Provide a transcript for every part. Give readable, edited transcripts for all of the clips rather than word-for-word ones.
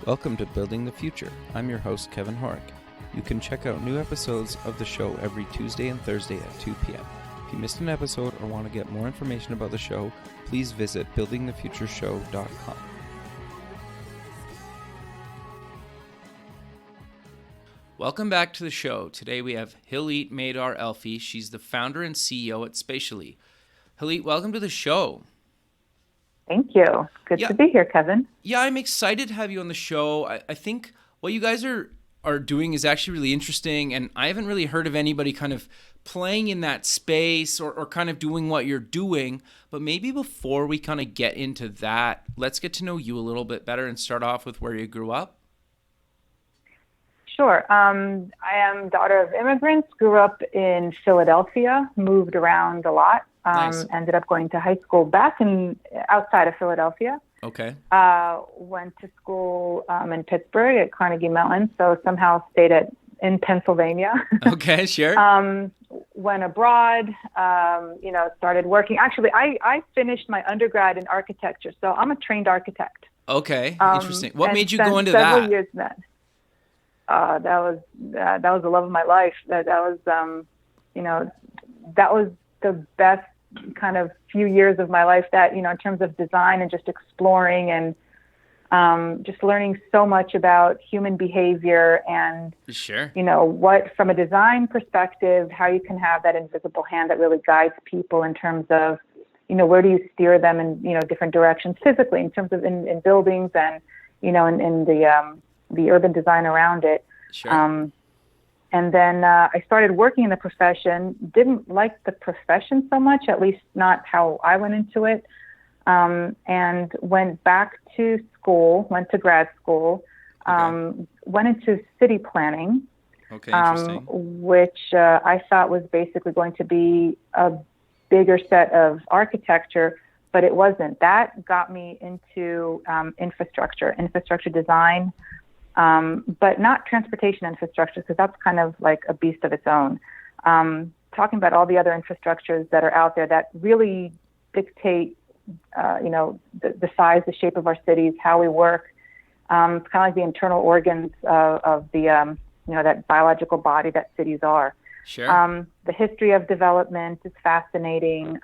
Welcome to Building the Future. I'm your host, Kevin Horick. You can check out new episodes of the show every Tuesday and Thursday at 2 p.m. If you missed an episode or want to get more information about the show, please visit buildingthefutureshow.com. Welcome back to the show. Today we have Hillit Meidar-Alfi. She's the founder and CEO at Spatially. Hillit, welcome to the show. Thank you. Good to be here, Kevin. Yeah, I'm excited to have you on the show. I think what you guys are doing is actually really interesting, and I haven't really heard of anybody kind of playing in that space or kind of doing what you're doing. But maybe before we kind of get into that, let's get to know you a little bit better and start off with where you grew up. Sure. I am daughter of immigrants, grew up in Philadelphia, moved around a lot. Nice. Ended up going to high school outside of Philadelphia. Okay. Went to school in Pittsburgh at Carnegie Mellon, so somehow stayed in Pennsylvania. Okay, sure. Went abroad, started working. Actually, I finished my undergrad in architecture, so I'm a trained architect. Okay, interesting. What made you go into several that? Years in that. That was the love of my life. That was the best kind of few years of my life that, in terms of design and just exploring and just learning so much about human behavior and, Sure. What from a design perspective, how you can have that invisible hand that really guides people in terms of, where do you steer them in, different directions physically in terms of in buildings and, in the urban design around it. Sure. And then I started working in the profession, didn't like the profession so much, at least not how I went into it, and went back to school, went to grad school, went into city planning, which I thought was basically going to be a bigger set of architecture, but it wasn't. That got me into infrastructure design, but not transportation infrastructure, because that's kind of like a beast of its own. Talking about all the other infrastructures that are out there that really dictate, the size, the shape of our cities, how we work. It's kind of like the internal organs of the, that biological body that cities are. Sure. The history of development is fascinating.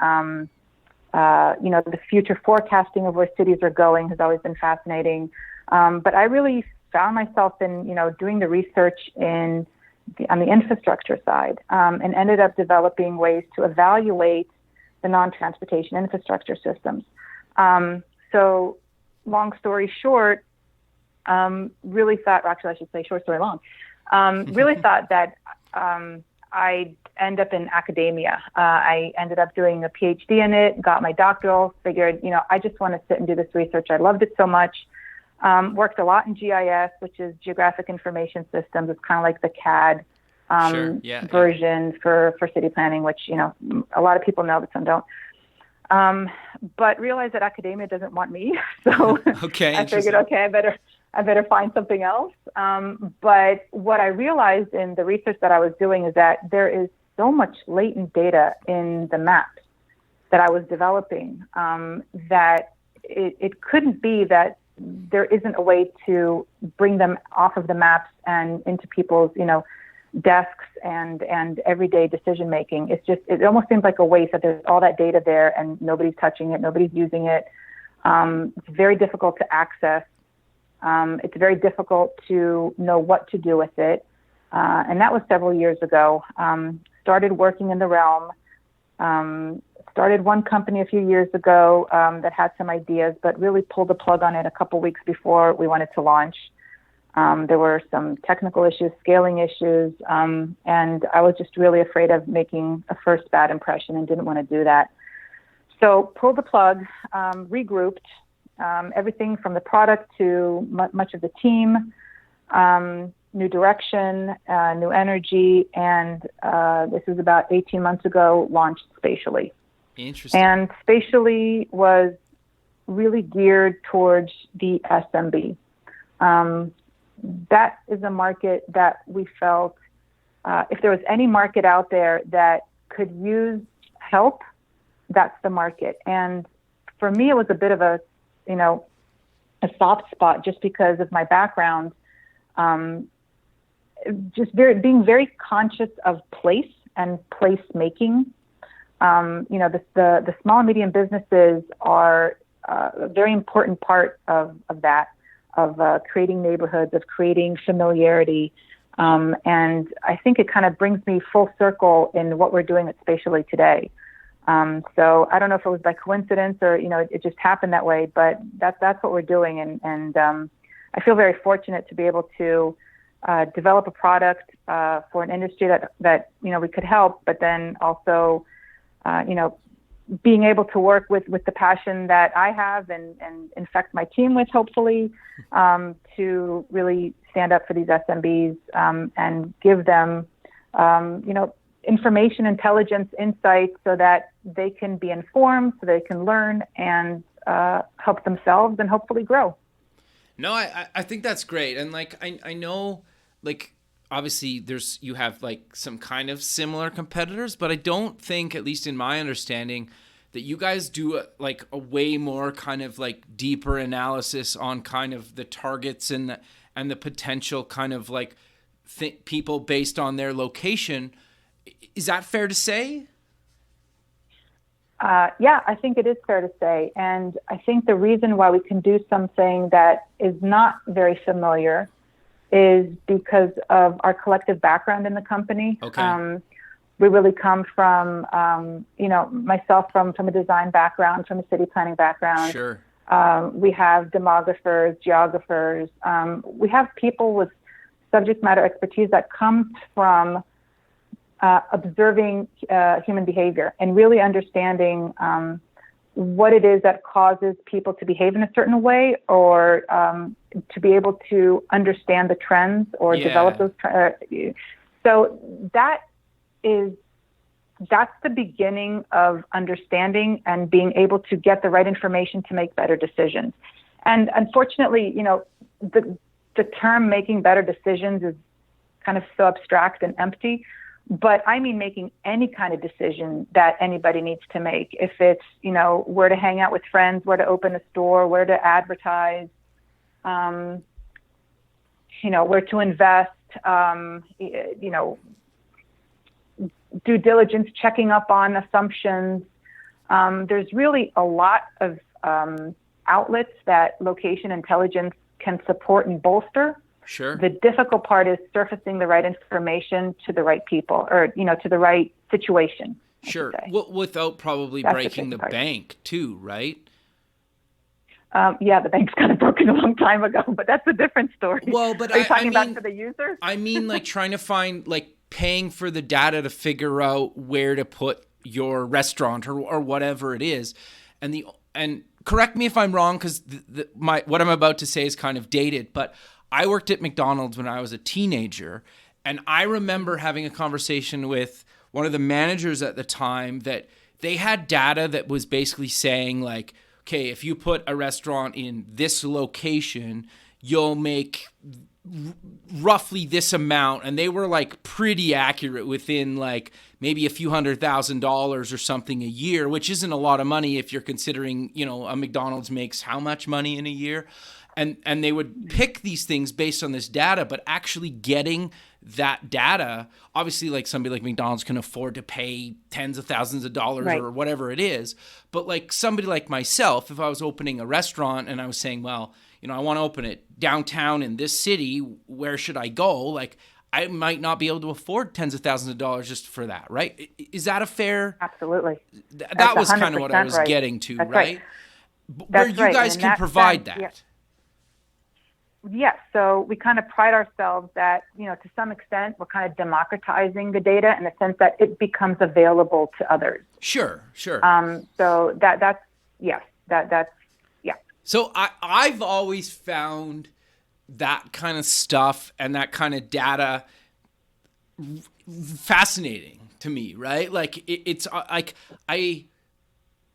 The future forecasting of where cities are going has always been fascinating. But I really found myself in, doing the research on the infrastructure side, and ended up developing ways to evaluate the non-transportation infrastructure systems. So long story short, really thought, actually I should say short story long, really thought that I'd end up in academia. I ended up doing a PhD in it, got my doctoral, figured, I just want to sit and do this research. I loved it so much. Worked a lot in GIS, which is Geographic Information Systems. It's kind of like the CAD version for city planning, which, a lot of people know, but some don't. But realized that academia doesn't want me. So I figured, I better find something else. But what I realized in the research that I was doing is that there is so much latent data in the maps that I was developing, that it couldn't be that there isn't a way to bring them off of the maps and into people's, desks and everyday decision making. It almost seems like a waste that there's all that data there and nobody's touching it, nobody's using it. It's very difficult to access. It's very difficult to know what to do with it. And that was several years ago. Started working in the realm. Started one company a few years ago that had some ideas, but really pulled the plug on it a couple weeks before we wanted to launch. There were some technical issues, scaling issues, and I was just really afraid of making a first bad impression and didn't want to do that. So pulled the plug, regrouped, everything from the product to much of the team, new direction, new energy, and this was about 18 months ago, launched Spatially. Interesting. And Spatially was really geared towards the SMB. That is a market that we felt, if there was any market out there that could use help, that's the market. And for me, it was a bit of a, a soft spot just because of my background. Being very conscious of place and place making. The small and medium businesses are a very important part of that, of creating neighborhoods, of creating familiarity. And I think it kind of brings me full circle in what we're doing at Spatially today. So I don't know if it was by coincidence or, it just happened that way, but that's what we're doing. And I feel very fortunate to be able to develop a product for an industry that we could help, but then also, being able to work with the passion that I have and infect my team with, hopefully, to really stand up for these SMBs and give them, information, intelligence, insights so that they can be informed, so they can learn and help themselves and hopefully grow. No, I think that's great. And I know, obviously you have some kind of similar competitors, but I don't think, at least in my understanding, that you guys do a way more kind of deeper analysis on kind of the targets and the potential kind of people based on their location. Is that fair to say? Yeah, I think it is fair to say. And I think the reason why we can do something that is not very familiar is because of our collective background in the company. Okay. We really come from, myself from a design background, from a city planning background. Sure. We have demographers, geographers. We have people with subject matter expertise that comes from observing human behavior and really understanding what it is that causes people to behave in a certain way, or to be able to understand the trends or develop those trends. So that's the beginning of understanding and being able to get the right information to make better decisions. And unfortunately, the term making better decisions is kind of so abstract and empty. But I mean making any kind of decision that anybody needs to make. If it's, where to hang out with friends, where to open a store, where to advertise, where to invest, due diligence, checking up on assumptions. There's really a lot of outlets that location intelligence can support and bolster. Sure. The difficult part is surfacing the right information to the right people, or, to the right situation. Sure. Without probably breaking the bank too, right? Yeah, the bank's kind of broken a long time ago, but that's a different story. Well, but are you talking about for the users? I mean, trying to find, paying for the data to figure out where to put your restaurant or whatever it is. And correct me if I'm wrong, because what I'm about to say is kind of dated, but I worked at McDonald's when I was a teenager, and I remember having a conversation with one of the managers at the time that they had data that was basically saying okay, if you put a restaurant in this location, you'll make roughly this amount. And they were pretty accurate within maybe a few $100,000 or something a year, which isn't a lot of money if you're considering, a McDonald's makes how much money in a year. And they would pick these things based on this data, but actually getting that data, obviously somebody like McDonald's can afford to pay tens of thousands of dollars or whatever it is. But somebody like myself, if I was opening a restaurant and I was saying, well, I want to open it downtown in this city, where should I go? I might not be able to afford tens of thousands of dollars just for that, right? Is that a fair? Absolutely. That was kind of what I was getting to, right? Where you guys can provide that. Yeah. Yes. So we kind of pride ourselves that, to some extent, we're kind of democratizing the data in the sense that it becomes available to others. Sure. So that's, yes, that's, yeah. So I've always found that kind of stuff and that kind of data fascinating to me, right? It's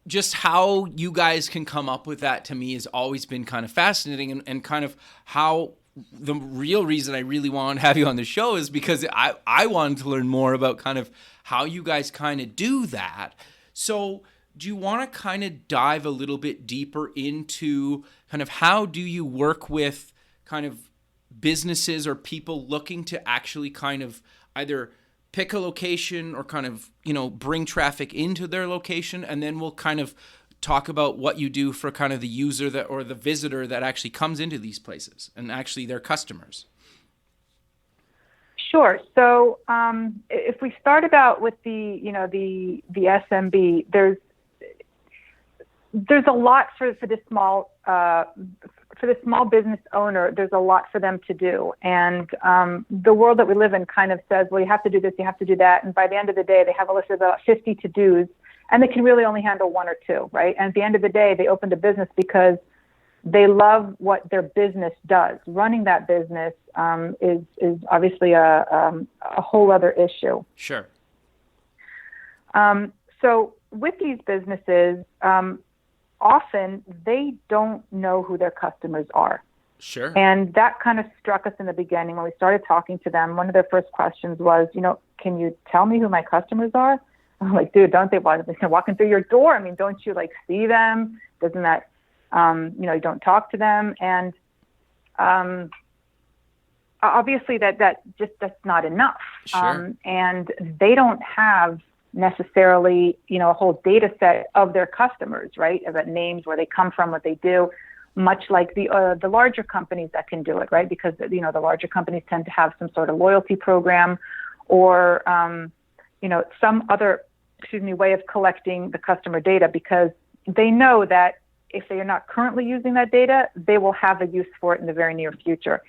just how you guys can come up with that, to me, has always been kind of fascinating, and kind of how the real reason I really want to have you on the show is because I wanted to learn more about kind of how you guys kind of do that. So do you want to kind of dive a little bit deeper into kind of how do you work with kind of businesses or people looking to actually kind of either pick a location or kind of, bring traffic into their location? And then we'll kind of talk about what you do for kind of the user that or the visitor that actually comes into these places and actually their customers. Sure. So if we start about with the SMB, there's a lot for the small business owner. There's a lot for them to do, and the world that we live in kind of says, well, you have to do this, you have to do that, and by the end of the day, they have a list of about 50 to-dos, and they can really only handle one or two, right? And at the end of the day, they opened a business because they love what their business does. Running that business is obviously a whole other issue. Sure. So with these businesses, often they don't know who their customers are. Sure. And that kind of struck us in the beginning when we started talking to them. One of their first questions was, can you tell me who my customers are? I'm like, dude, don't they walking through your door? I mean, don't you see them? Doesn't that, you don't talk to them. And obviously that's not enough. Sure. And they don't have necessarily, a whole data set of their customers, right? About names, where they come from, what they do, much like the larger companies that can do it, right? Because, the larger companies tend to have some sort of loyalty program or, some other, way of collecting the customer data, because they know that if they are not currently using that data, they will have a use for it in the very near future.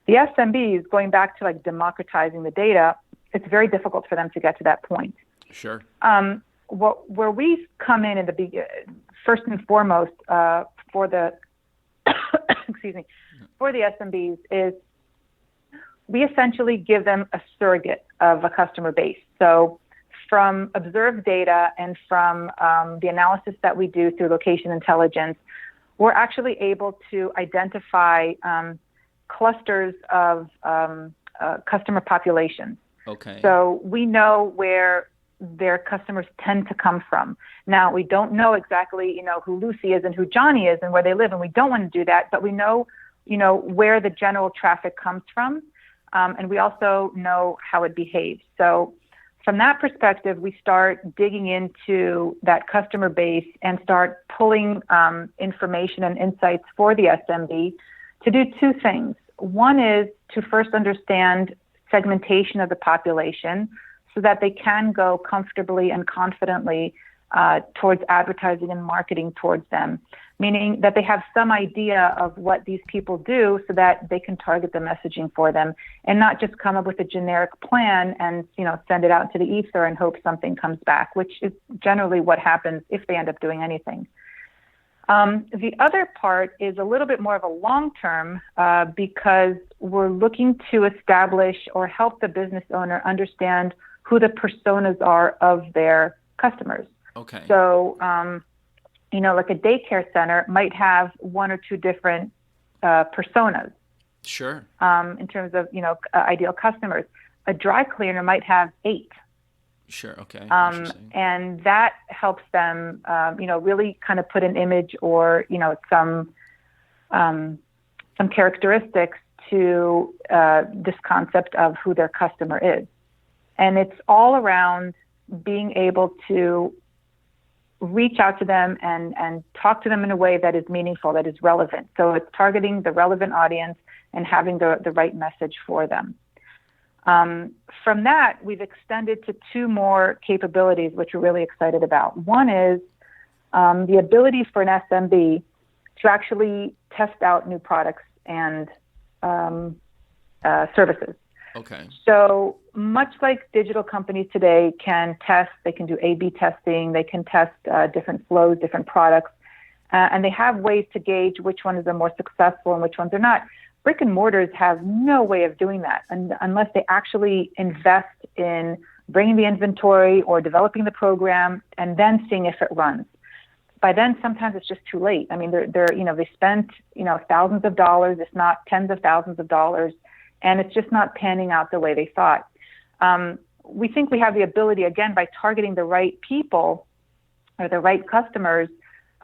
The SMBs, going back to democratizing the data, it's very difficult for them to get to that point. Sure. Where we come in the first and foremost for the for the SMBs is we essentially give them a surrogate of a customer base. So from observed data and from the analysis that we do through location intelligence, we're actually able to identify clusters of customer populations. Okay. So we know where their customers tend to come from. Now, we don't know exactly, who Lucy is and who Johnny is and where they live, and we don't want to do that, but we know, where the general traffic comes from, and we also know how it behaves. So from that perspective, we start digging into that customer base and start pulling information and insights for the SMB to do two things. One is to first understand segmentation of the population so that they can go comfortably and confidently towards advertising and marketing towards them, meaning that they have some idea of what these people do so that they can target the messaging for them and not just come up with a generic plan and, send it out into the ether and hope something comes back, which is generally what happens if they end up doing anything. The other part is a little bit more of a long-term because we're looking to establish or help the business owner understand who the personas are of their customers. Okay. So, like a daycare center might have one or two different personas. Sure. In terms of, ideal customers. A dry cleaner might have 8. Sure. Okay. And that helps them, really kind of put an image or, some characteristics to this concept of who their customer is. And it's all around being able to reach out to them and talk to them in a way that is meaningful, that is relevant. So it's targeting the relevant audience and having the right message for them. From that, we've extended to 2 more capabilities, which we're really excited about. One is the ability for an SMB to actually test out new products and services. Okay. So much like digital companies today can test, they can do A/B testing, they can test different flows, different products, and they have ways to gauge which ones are more successful and which ones are not. Brick and mortars have no way of doing that unless they actually invest in bringing the inventory or developing the program and then seeing if it runs. By then, sometimes it's just too late. I mean, they spent, thousands of dollars, if not tens of thousands of dollars, and it's just not panning out the way they thought. We think we have the ability, again, by targeting the right people, or the right customers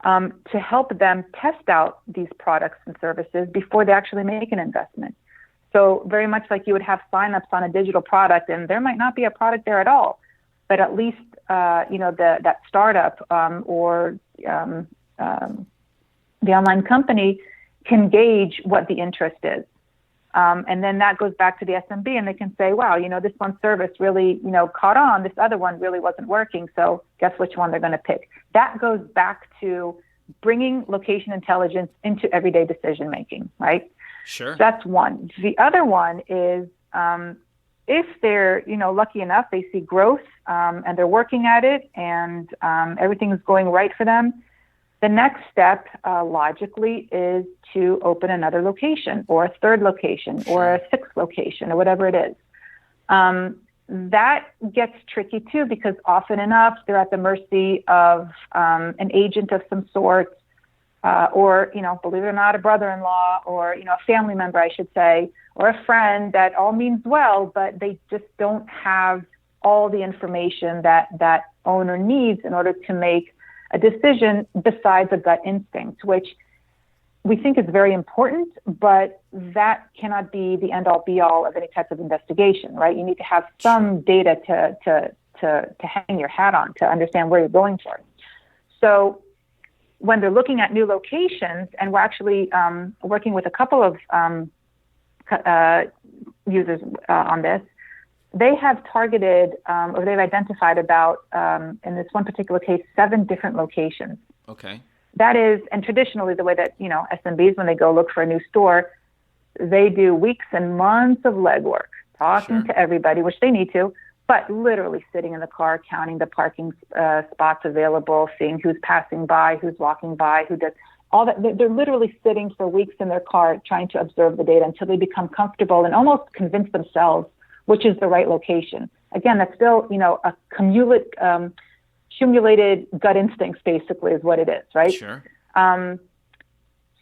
to help them test out these products and services before they actually make an investment. So very much like you would have signups on a digital product, and there might not be a product there at all, but at least that startup or the online company can gauge what the interest is. And then that goes back to the SMB, and they can say, wow, this one service really, caught on. This other one really wasn't working. So guess which one they're going to pick. That goes back to bringing location intelligence into everyday decision making, right? Sure. That's one. The other one is if they're, lucky enough, they see growth and they're working at it and everything is going right for them. The next step, logically, is to open another location or a third location or a sixth location or whatever it is. That gets tricky too, because often enough, they're at the mercy of an agent of some sort or, believe it or not, a brother-in-law or, a family member, I should say, or a friend that all means well, but they just don't have all the information that owner needs in order to make a decision besides a gut instinct, which we think is very important, but that cannot be the end-all be-all of any type of investigation, right? You need to have some data to hang your hat on to understand where you're going for it. So when they're looking at new locations, and we're actually working with a couple of users on this, they have targeted or they've identified about, in this one particular case, 7 different locations. Okay. That is, and traditionally the way that, SMBs, when they go look for a new store, they do weeks and months of legwork, talking to everybody, which they need to, but literally sitting in the car, counting the parking spots available, seeing who's passing by, who's walking by, who does all that. They're literally sitting for weeks in their car trying to observe the data until they become comfortable and almost convince themselves which is the right location. Again, that's still, a accumulated gut instincts, basically, is what it is, right? Sure.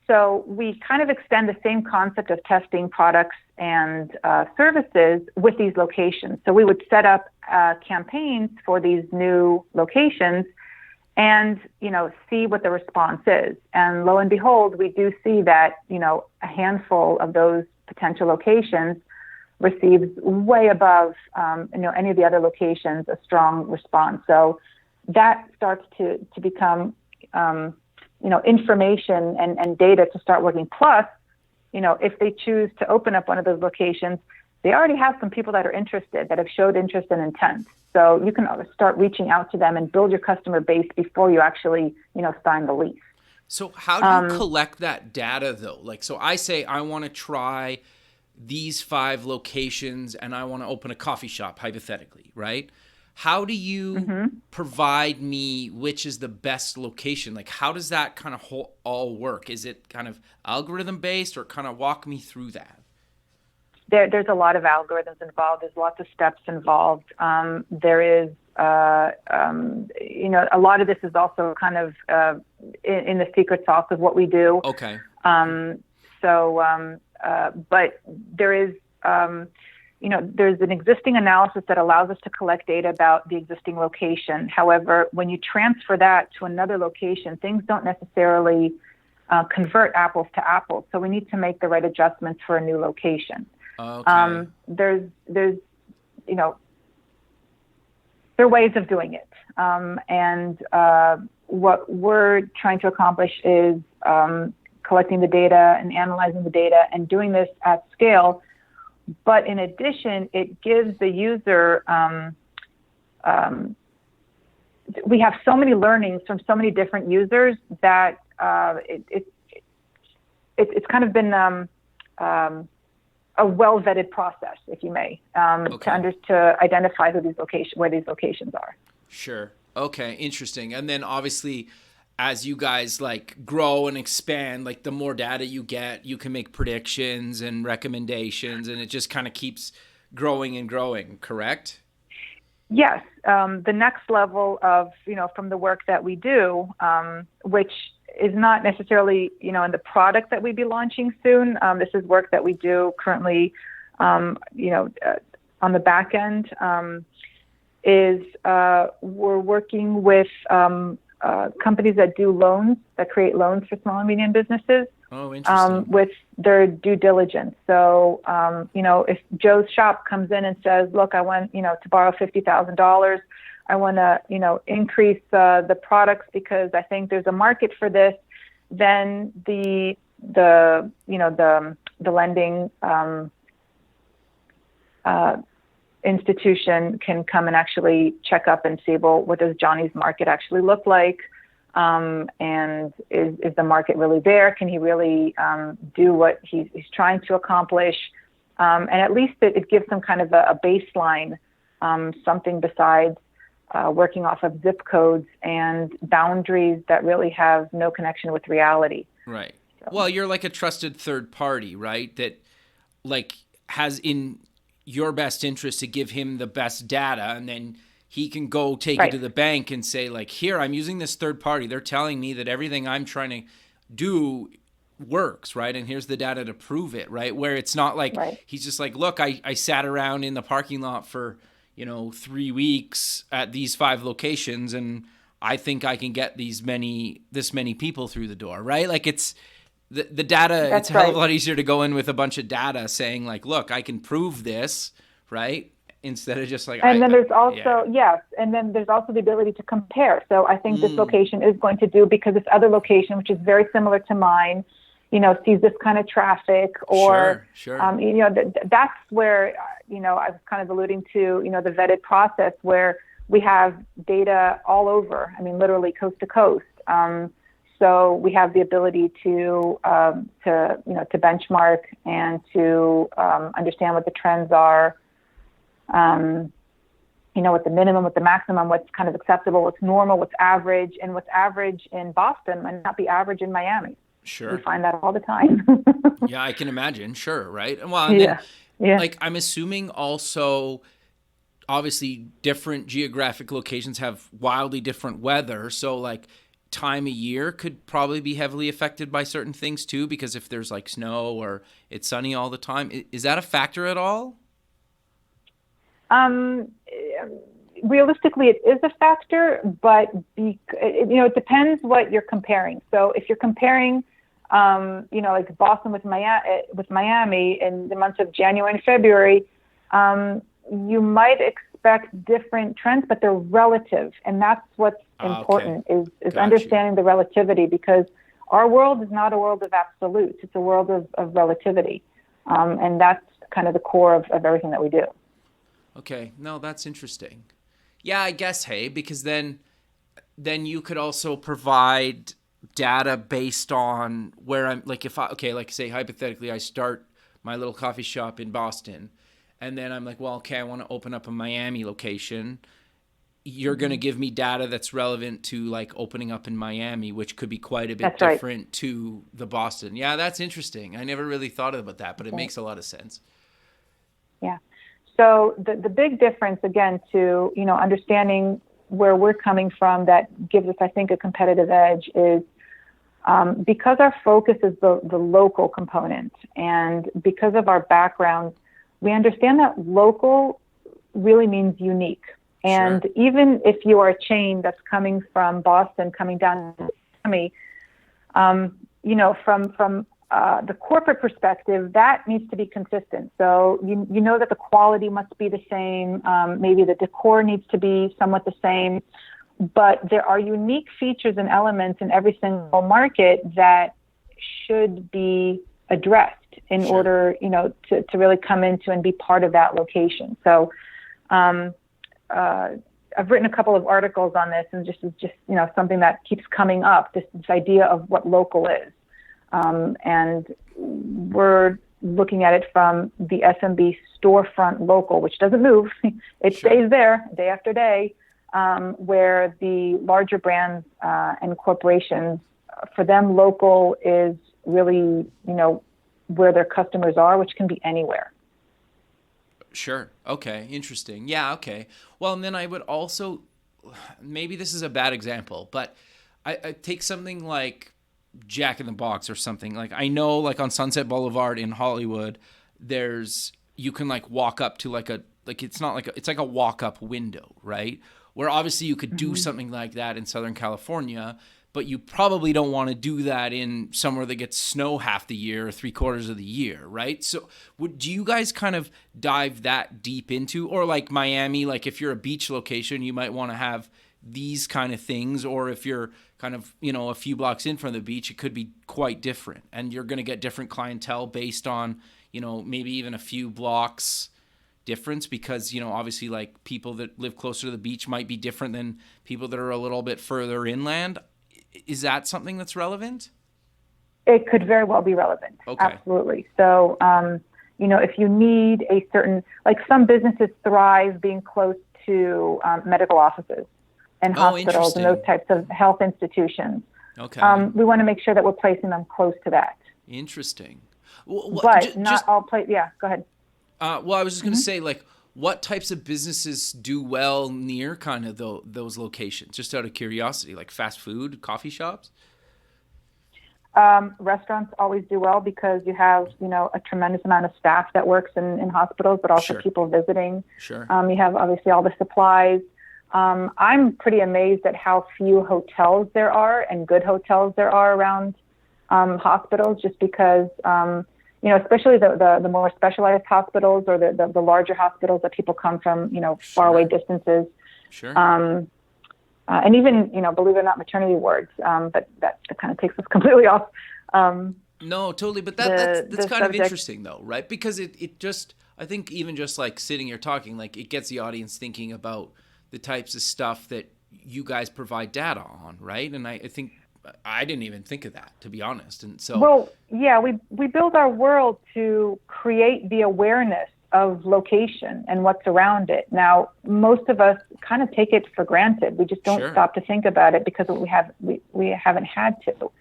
So we kind of extend the same concept of testing products and services with these locations. So we would set up campaigns for these new locations and, see what the response is. And lo and behold, we do see that, a handful of those potential locations receives way above, any of the other locations, a strong response. So that starts to become, information and data to start working. Plus, if they choose to open up one of those locations, they already have some people that are interested, that have showed interest and intent. So you can start reaching out to them and build your customer base before you actually, sign the lease. So how do you collect that data though? Like, so I say I want to try these 5 locations and I want to open a coffee shop, hypothetically, right? How do you provide me which is the best location? Like, how does that kind of all work? Is it kind of algorithm based, or kind of walk me through that? There's a lot of algorithms involved. There's lots of steps involved. There is, a lot of this is also kind of in the secret sauce of what we do. Okay. But there is, there's an existing analysis that allows us to collect data about the existing location. However, when you transfer that to another location, things don't necessarily convert apples to apples. So we need to make the right adjustments for a new location. Okay. There are ways of doing it. And what we're trying to accomplish is collecting the data and analyzing the data and doing this at scale. But in addition, it gives the user, we have so many learnings from so many different users that it's kind of been a well-vetted process, if you may, to identify where these locations are. Sure. Okay. Interesting. And then obviously, as you guys like grow and expand, like the more data you get, you can make predictions and recommendations, and it just kind of keeps growing and growing, correct? Yes. The next level of, from the work that we do, which is not necessarily, in the product that we'd be launching soon. This is work that we do currently, on the back end, is we're working with companies that do loans, that create loans for small and medium businesses. Oh, interesting. With their due diligence. So, if Joe's shop comes in and says, look, I want, to borrow $50,000, I want to, increase the products because I think there's a market for this, then the lending institution can come and actually check up and see, well, what does Johnny's market actually look like? And is the market really there? Can he really do what he's trying to accomplish? And at least it gives some kind of a baseline, something besides working off of zip codes and boundaries that really have no connection with reality. Right. So. Well, you're like a trusted third party, right? That like has in your best interest to give him the best data, and then he can go take it to the bank and say, like, here, I'm using this third party. They're telling me that everything I'm trying to do works, right? And here's the data to prove it, right? Where it's not like he's just like, look, I sat around in the parking lot for, 3 weeks at these 5 locations, and I think I can get this many people through the door, right? Like it's the data. It's a hell of a lot easier to go in with a bunch of data saying like, look, I can prove this, right? Instead of just like, and then there's also and then there's also the ability to compare. So I think this location is going to do because this other location, which is very similar to mine, sees this kind of traffic, or sure. That's where I was kind of alluding to the vetted process where we have data all over. I mean, literally coast to coast. So we have the ability to benchmark and to understand what the trends are. What the minimum, what the maximum, what's kind of acceptable, what's normal, what's average, and what's average in Boston might not be average in Miami. Sure. We find that all the time. Yeah, I can imagine. Sure. Right. Well, and then, like, I'm assuming also, obviously, different geographic locations have wildly different weather. So, like, time of year could probably be heavily affected by certain things, too, because if there's, like, snow or it's sunny all the time, is that a factor at all? Realistically, it is a factor, but it depends what you're comparing. So if you're comparing, like Boston with Miami in the months of January and February, you might expect different trends, but they're relative, and that's what's important is understanding the relativity, because our world is not a world of absolutes; it's a world of relativity, and that's kind of the core of everything that we do. Okay. No, that's interesting. Yeah, I guess, hey, because then you could also provide data based on where I'm, like, like say hypothetically I start my little coffee shop in Boston, and then I'm like, well, okay, I want to open up a Miami location. You're going to give me data that's relevant to like opening up in Miami, which could be quite a bit different to the Boston. Yeah, that's interesting. I never really thought about that, but it makes a lot of sense. Yeah. So the big difference, again, to, understanding where we're coming from that gives us, I think, a competitive edge is because our focus is the local component, and because of our background, we understand that local really means unique. And even if you are a chain that's coming from Boston, coming down to Miami, from the corporate perspective, that needs to be consistent. So you know that the quality must be the same. Maybe the decor needs to be somewhat the same. But there are unique features and elements in every single market that should be addressed in order, to really come into and be part of that location. So I've written a couple of articles on this, and just something that keeps coming up, this idea of what local is. And we're looking at it from the SMB storefront local, which doesn't move. It stays there day after day, where the larger brands and corporations, for them, local is really, where their customers are, which can be anywhere. Sure. Okay. Interesting. Yeah. Okay. Well, and then I would also, maybe this is a bad example, but I take something like Jack in the Box or something. Like, I know, like on Sunset Boulevard in Hollywood, you can like walk up to it's not like it's like a walk up window, right? where obviously you could do something like that in Southern California, but you probably don't want to do that in somewhere that gets snow half the year or 3/4 of the year, right? So do you guys kind of dive that deep into, or like Miami, like if you're a beach location, you might want to have these kind of things, or if you're kind of, a few blocks in from the beach, it could be quite different, and you're going to get different clientele based on, maybe even a few blocks difference, because obviously like people that live closer to the beach might be different than people that are a little bit further inland. Is that something that's relevant? It could very well be relevant. Okay. Absolutely. So, if you need a certain, like some businesses thrive being close to medical offices and hospitals and those types of health institutions. Okay. We want to make sure that we're placing them close to that. Interesting. But not all places. Yeah, go ahead. Well, I was just going to say, like, what types of businesses do well near kind of those locations? Just out of curiosity, like fast food, coffee shops? Restaurants always do well because you have, a tremendous amount of staff that works in hospitals, but also people visiting. Sure. You have obviously all the supplies. I'm pretty amazed at how few hotels there are and good hotels there are around hospitals, just because especially the more specialized hospitals or the larger hospitals that people come from, far away distances. Sure. And even, believe it or not, maternity wards. But that kind of takes us completely off. No, totally. But that's kind of interesting, though, right? Because it just, I think even just like sitting here talking, like it gets the audience thinking about the types of stuff that you guys provide data on, right? And I think I didn't even think of that, to be honest. And so, well, yeah, we build our world to create the awareness of location and what's around it. Now, most of us kind of take it for granted. We just don't stop to think about it because we haven't had to.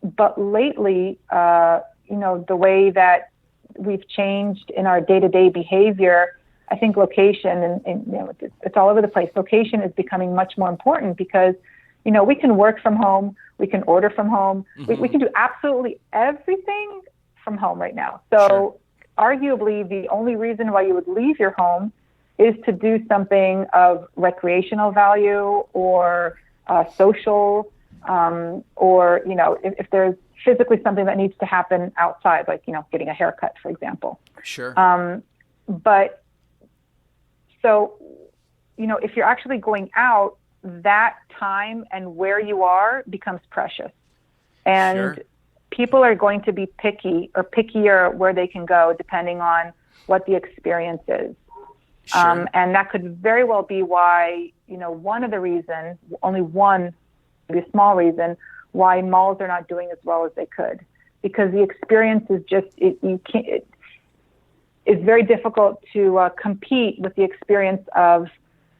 But lately, the way that we've changed in our day-to-day behavior, I think location and it's all over the place. Location is becoming much more important because we can work from home, we can order from home, we can do absolutely everything from home right now. So arguably the only reason why you would leave your home is to do something of recreational value or social, or, if there's physically something that needs to happen outside, like, getting a haircut, for example. Sure. But so, if you're actually going out, that time and where you are becomes precious. And people are going to be picky or pickier where they can go depending on what the experience is. And that could very well be why, one of the reasons, only one, maybe a small reason, why malls are not doing as well as they could. Because the experience is just, it's very difficult to compete with the experience of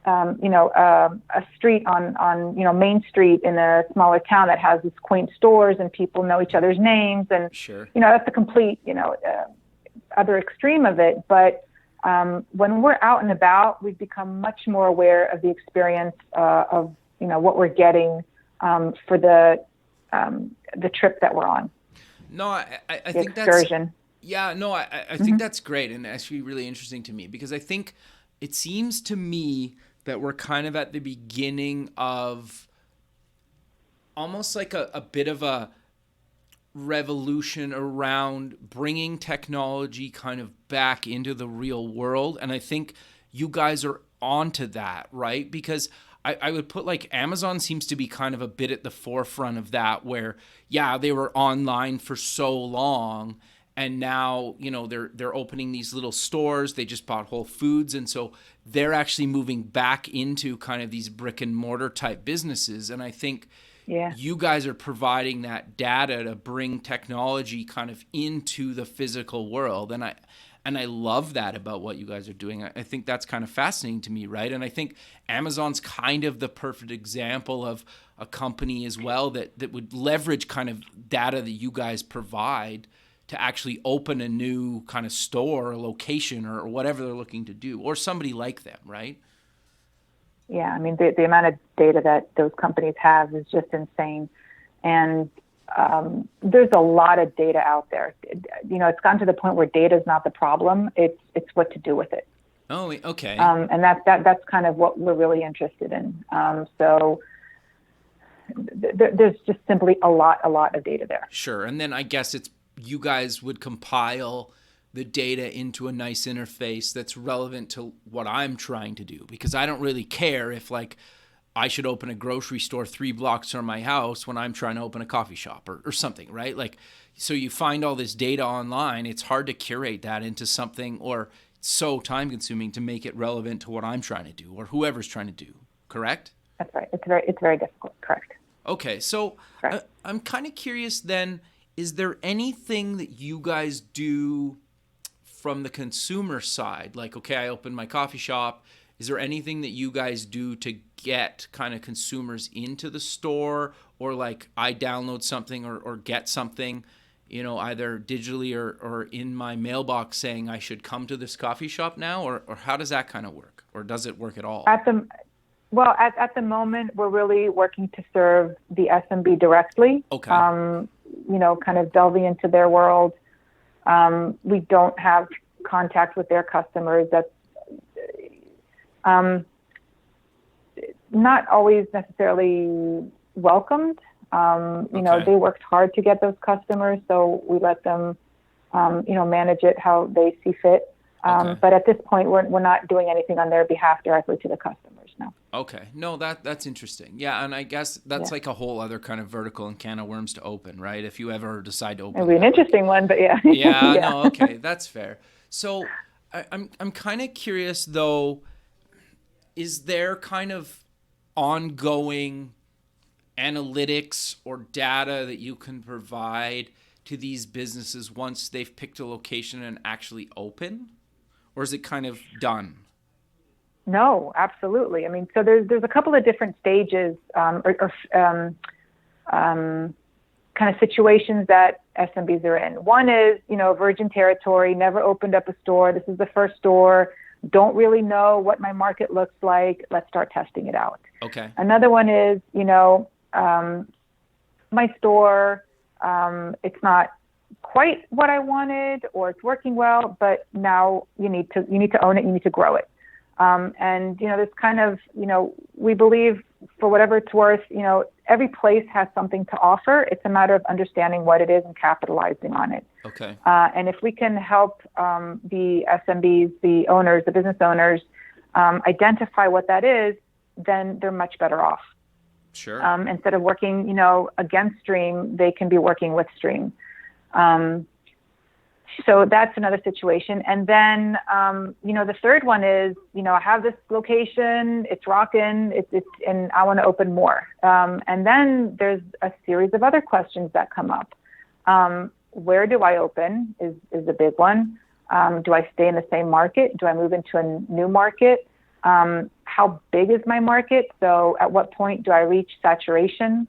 a street on Main Street in a smaller town that has these quaint stores and people know each other's names. And, that's the complete, other extreme of it. But when we're out and about, we've become much more aware of the experience of, what we're getting for the trip that we're on. No, I think excursion. I think that's great and actually really interesting to me, because I think it seems to me that we're kind of at the beginning of almost like a bit of a revolution around bringing technology kind of back into the real world. And I think you guys are onto that, right? Because I would put like Amazon seems to be kind of a bit at the forefront of that, where, they were online for so long. And now, they're opening these little stores. They just bought Whole Foods. And so they're actually moving back into kind of these brick and mortar type businesses. And I think you guys are providing that data to bring technology kind of into the physical world. And I love that about what you guys are doing. I think that's kind of fascinating to me, right? And I think Amazon's kind of the perfect example of a company as well that would leverage kind of data that you guys provide to actually open a new kind of store or location or whatever they're looking to do, or somebody like them, right? Yeah, I mean, the amount of data that those companies have is just insane. And there's a lot of data out there. It's gotten to the point where data is not the problem. It's what to do with it. Oh, okay. And that's kind of what we're really interested in. So there's just simply a lot of data there. Sure. And then I guess it's you guys would compile the data into a nice interface that's relevant to what I'm trying to do, because I don't really care if like I should open a grocery store 3 blocks from my house when I'm trying to open a coffee shop or something, right? Like, so you find all this data online. It's hard to curate that into something, or it's so time consuming to make it relevant to what I'm trying to do or whoever's trying to do. Correct? That's right. It's very difficult. Correct. Okay. So I'm kind of curious then, is there anything that you guys do from the consumer side? Like, okay, I opened my coffee shop. Is there anything that you guys do to get kind of consumers into the store, or like I download something or get something, either digitally or in my mailbox saying I should come to this coffee shop now, or how does that kind of work? Or does it work at all? At the moment, we're really working to serve the SMB directly. Okay. Kind of delving into their world. We don't have contact with their customers. That's not always necessarily welcomed. They worked hard to get those customers, so we let them, manage it how they see fit. But at this point, we're not doing anything on their behalf directly to the customers now. Okay. No, that's interesting. Yeah, and I guess that's like a whole other kind of vertical and can of worms to open, right? If you ever decide to open. It'll be an interesting one, but yeah. Yeah, no, okay, that's fair. So I'm kind of curious though, is there kind of ongoing analytics or data that you can provide to these businesses once they've picked a location and actually open? Or is it kind of done? No, absolutely. I mean, so there's a couple of different stages kind of situations that SMBs are in. One is, virgin territory, never opened up a store. This is the first store. Don't really know what my market looks like. Let's start testing it out. Okay. Another one is, my store, it's not quite what I wanted, or it's working well, but now you need to own it. You need to grow it. This kind of, we believe, for whatever it's worth, every place has something to offer. It's a matter of understanding what it is and capitalizing on it. Okay. And if we can help the SMBs, the owners, the business owners, identify what that is, then they're much better off. Sure. Instead of working, against stream, they can be working with stream. So that's another situation. And then, the third one is, I have this location, it's rocking, and I want to open more. And then there's a series of other questions that come up. Where do I open is a big one. Do I stay in the same market? Do I move into a new market? How big is my market? So at what point do I reach saturation?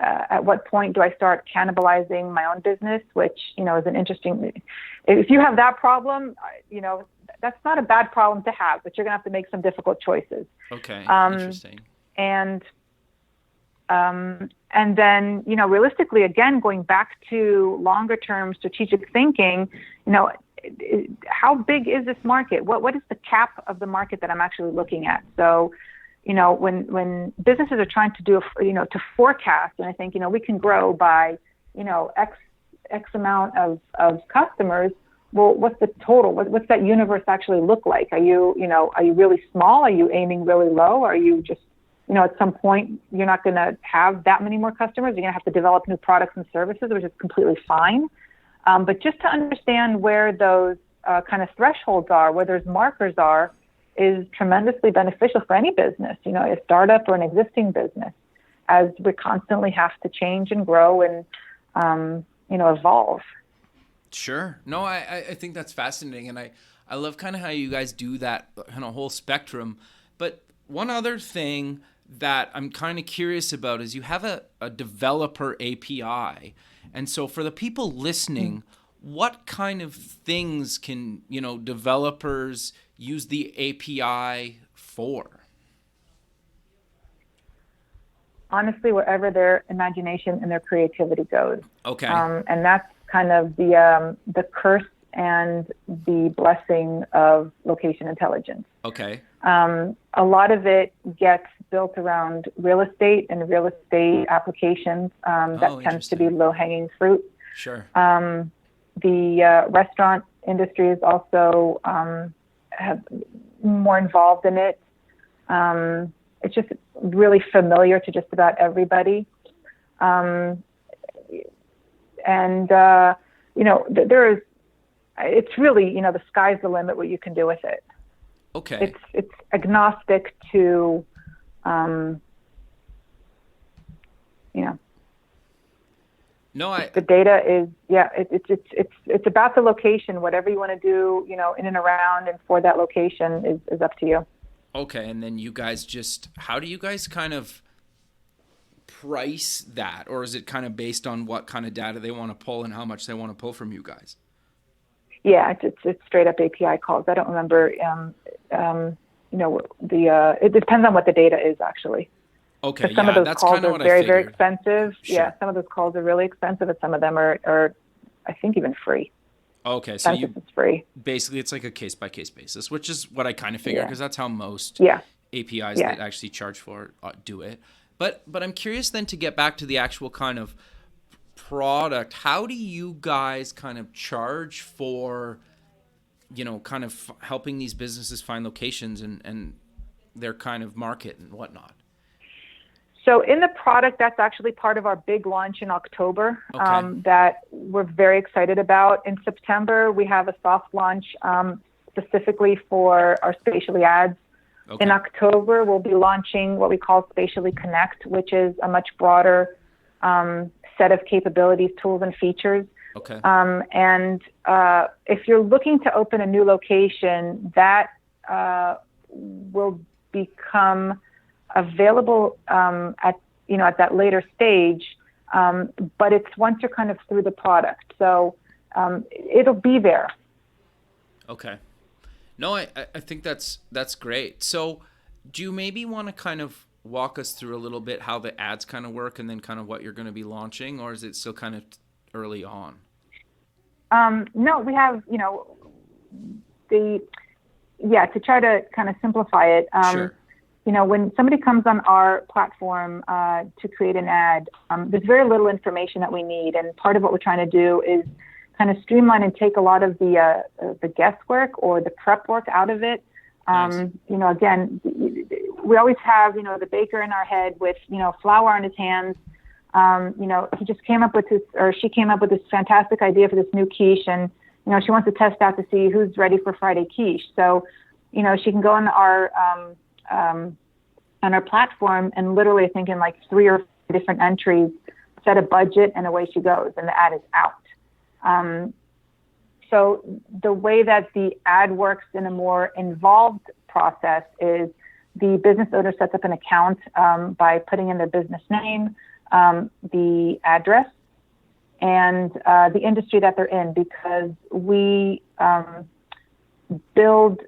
At what point do I start cannibalizing my own business, which, is an interesting, if you have that problem, that's not a bad problem to have, but you're going to have to make some difficult choices. Okay. Interesting. And then, realistically, again, going back to longer term strategic thinking, how big is this market? What is the cap of the market that I'm actually looking at? So, when businesses are trying to do, to forecast, and I think, we can grow by, X amount of customers. Well, what's the total? What's that universe actually look like? Are you really small? Are you aiming really low? Are you just, at some point you're not going to have that many more customers? You're going to have to develop new products and services, which is completely fine. But just to understand where those kind of thresholds are, where those markers are, is tremendously beneficial for any business, a startup or an existing business, as we constantly have to change and grow and, evolve. Sure. No, I think that's fascinating. And I love kind of how you guys do that kind of whole spectrum. But one other thing that I'm kind of curious about is you have a developer API. And so for the people listening, what kind of things can, developers use the API for? Honestly, wherever their imagination and their creativity goes. Okay. And that's kind of the curse and the blessing of location intelligence. Okay. A lot of it gets built around real estate and real estate applications. That tends to be low-hanging fruit. Sure. The restaurant industry is also have more involved in it. It's just really familiar to just about everybody. It's really, the sky's the limit what you can do with it. Okay. It's agnostic to, No, the data is, it's about the location. Whatever you want to do, in and around and for that location is up to you. Okay. And then you guys how do you guys kind of price that? Or is it kind of based on what kind of data they want to pull and how much they want to pull from you guys? Yeah, it's straight up API calls. I don't remember, it depends on what the data is actually. Okay, some of those calls are very, very expensive. Sure. Yeah, some of those calls are really expensive, and some of them are I think, even free. Okay, so it's free. Basically, it's like a case-by-case basis, which is what I kind of figured because that's how most APIs that actually charge for it do it. But I'm curious then to get back to the actual kind of product. How do you guys kind of charge for, kind of helping these businesses find locations and their kind of market and whatnot? So in the product, that's actually part of our big launch in October that we're very excited about. In September, we have a soft launch specifically for our Spatially ads. Okay. In October, we'll be launching what we call Spatially Connect, which is a much broader set of capabilities, tools, and features. Okay. If you're looking to open a new location, that will become available at that later stage, but it's once you're kind of through the product. So it'll be there. Okay. No, I think that's great. So do you maybe want to kind of walk us through a little bit how the ads kind of work and then kind of what you're going to be launching, or is it still kind of early on? No, we have, to try to kind of simplify it. Sure. When somebody comes on our platform to create an ad, there's very little information that we need. And part of what we're trying to do is kind of streamline and take a lot of the guesswork or the prep work out of it. Nice. Again, we always have, the baker in our head with, flour on his hands. He just came up with she came up with this fantastic idea for this new quiche. And, she wants to test out to see who's ready for Friday quiche. So, she can go on our platform and literally, I think in like 3 or 4 different entries, set a budget and away she goes and the ad is out. So the way that the ad works in a more involved process is the business owner sets up an account by putting in their business name, the address, and the industry that they're in, because we build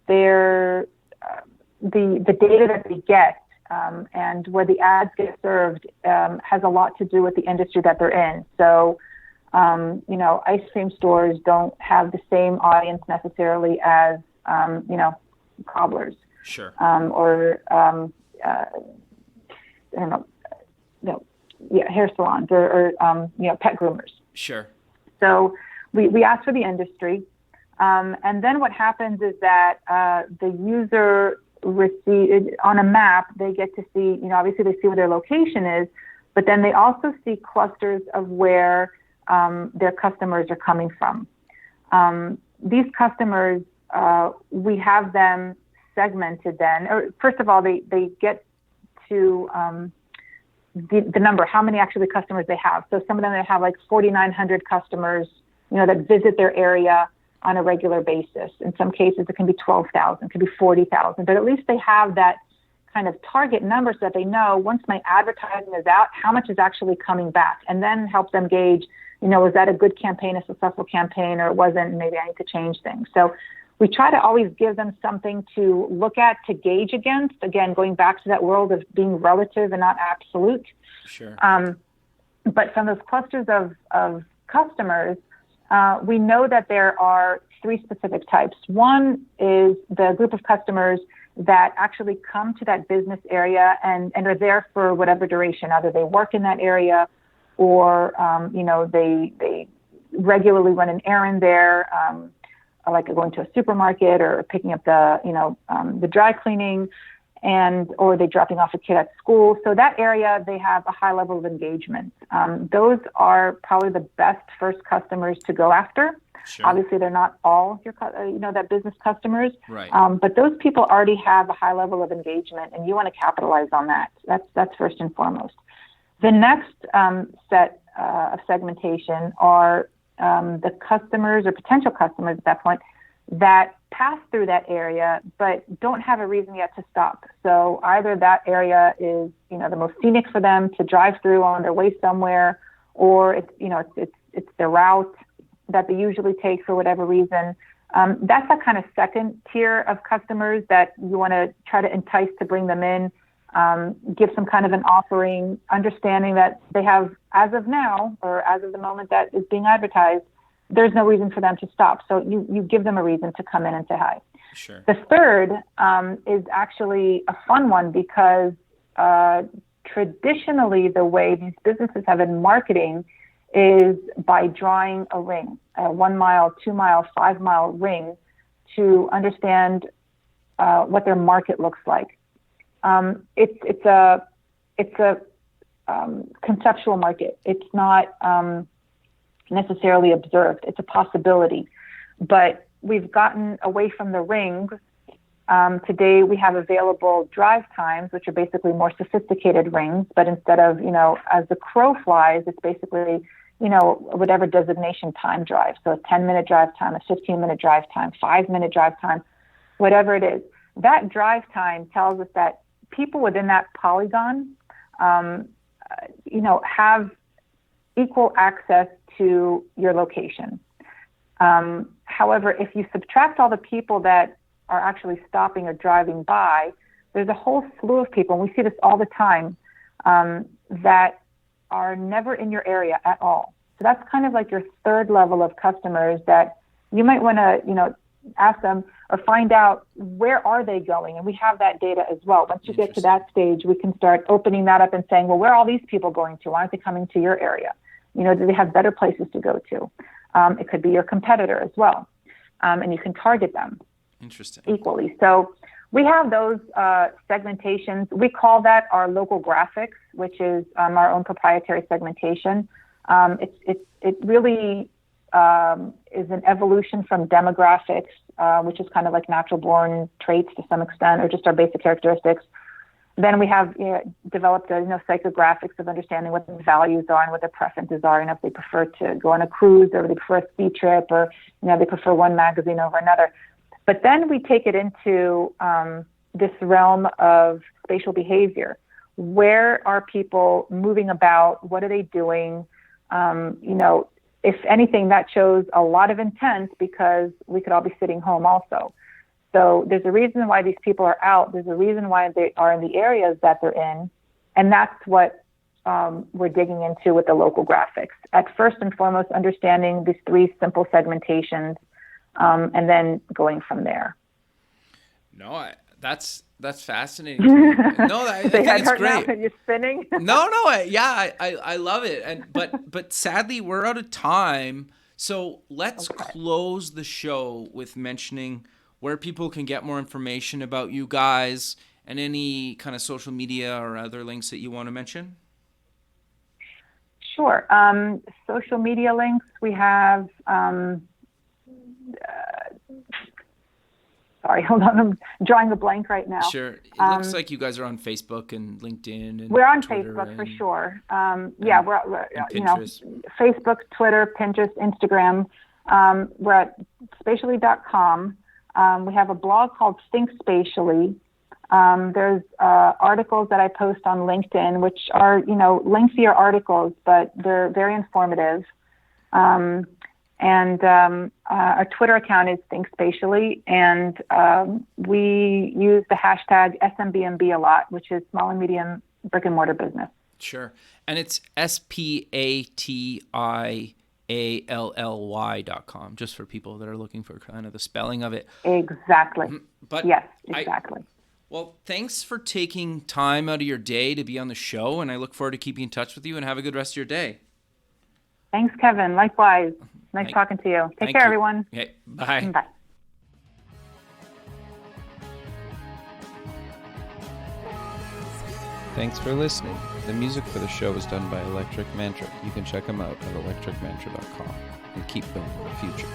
their the data that they get and where the ads get served has a lot to do with the industry that they're in. So, ice cream stores don't have the same audience necessarily as, cobblers. Sure. Hair salons or pet groomers. Sure. So we ask for the industry. And then what happens is that the user on a map, they get to see, obviously they see where their location is, but then they also see clusters of where their customers are coming from. These customers, we have them segmented then. Or first of all, they get to the number, how many actually customers they have. So some of them they have like 4,900 customers, that visit their area on a regular basis. In some cases, it can be 12,000, it can be 40,000, but at least they have that kind of target number so that they know once my advertising is out, how much is actually coming back, and then help them gauge, was that a good campaign, a successful campaign, or it wasn't, and maybe I need to change things. So we try to always give them something to look at, to gauge against, again, going back to that world of being relative and not absolute. Sure. But from those clusters of customers, we know that there are three specific types. One is the group of customers that actually come to that business area and are there for whatever duration. Either they work in that area, or they regularly run an errand there, like going to a supermarket or picking up the dry cleaning, or they dropping off a kid at school. So that area, they have a high level of engagement. Those are probably the best first customers to go after. Sure. Obviously, they're not all that business customers, right. But those people already have a high level of engagement, and you want to capitalize on that. That's first and foremost. The next set of segmentation are the customers or potential customers at that point that pass through that area but don't have a reason yet to stop. So either that area is the most scenic for them to drive through on their way somewhere, or it's their route that they usually take for whatever reason. That's that kind of second tier of customers that you want to try to entice to bring them in, give some kind of an offering, understanding that they have, as of now, or as of the moment that is being advertised, there's no reason for them to stop. So you give them a reason to come in and say hi. Sure. The third is actually a fun one, because traditionally the way these businesses have been marketing is by drawing a ring, a 1 mile, 2 mile, 5 mile ring, to understand what their market looks like. It's a conceptual market. It's not necessarily observed. It's a possibility. But we've gotten away from the rings. Today we have available drive times, which are basically more sophisticated rings. But instead of, as the crow flies, it's basically, whatever designation time drive. So a 10-minute drive time, a 15-minute drive time, 5-minute drive time, whatever it is. That drive time tells us that people within that polygon, have equal access to your location. However, if you subtract all the people that are actually stopping or driving by, there's a whole slew of people, and we see this all the time, that are never in your area at all. So that's kind of like your third level of customers that you might want to, ask them or find out, where are they going? And we have that data as well. Once you get to that stage, we can start opening that up and saying, well, where are all these people going to? Why aren't they coming to your area? Do they have better places to go to? It could be your competitor as well. And you can target them equally. So we have those segmentations. We call that our local graphics, which is our own proprietary segmentation. It really is an evolution from demographics, which is kind of like natural born traits to some extent, or just our basic characteristics. Then we have developed psychographics of understanding what the values are and what their preferences are, and if they prefer to go on a cruise, or they prefer a ski trip, or they prefer one magazine over another. But then we take it into this realm of spatial behavior. Where are people moving about? What are they doing? If anything, that shows a lot of intent, because we could all be sitting home also. So there's a reason why these people are out. There's a reason why they are in the areas that they're in. And that's what we're digging into with the local graphics. At first and foremost, understanding these three simple segmentations, and then going from there. No, that's fascinating. No, I think it's great. Now, you're spinning. I love it. But sadly, we're out of time. So let's close the show with mentioning where people can get more information about you guys, and any kind of social media or other links that you want to mention. Sure. Social media links. We have. Sorry, hold on. I'm drawing a blank right now. Sure. It looks like you guys are on Facebook and LinkedIn. And we're on Twitter Facebook for sure. We're Facebook, Twitter, Pinterest, Instagram. We're at spatially.com. We have a blog called Think Spatially. There's articles that I post on LinkedIn, which are, lengthier articles, but they're very informative. And our Twitter account is Think Spatially, and we use the hashtag SMBMB a lot, which is small and medium brick and mortar business. Sure. And it's SPATILLY. Allly.com, just for people that are looking for kind of the spelling of it. Exactly. But yes, exactly. Well, thanks for taking time out of your day to be on the show, and I look forward to keeping in touch with you, and have a good rest of your day. Thanks, Kevin. Likewise. Nice talking to you. Take care, everyone. Okay, bye. Bye. Thanks for listening. The music for the show was done by Electric Mantra. You can check them out at electricmantra.com and keep building the future.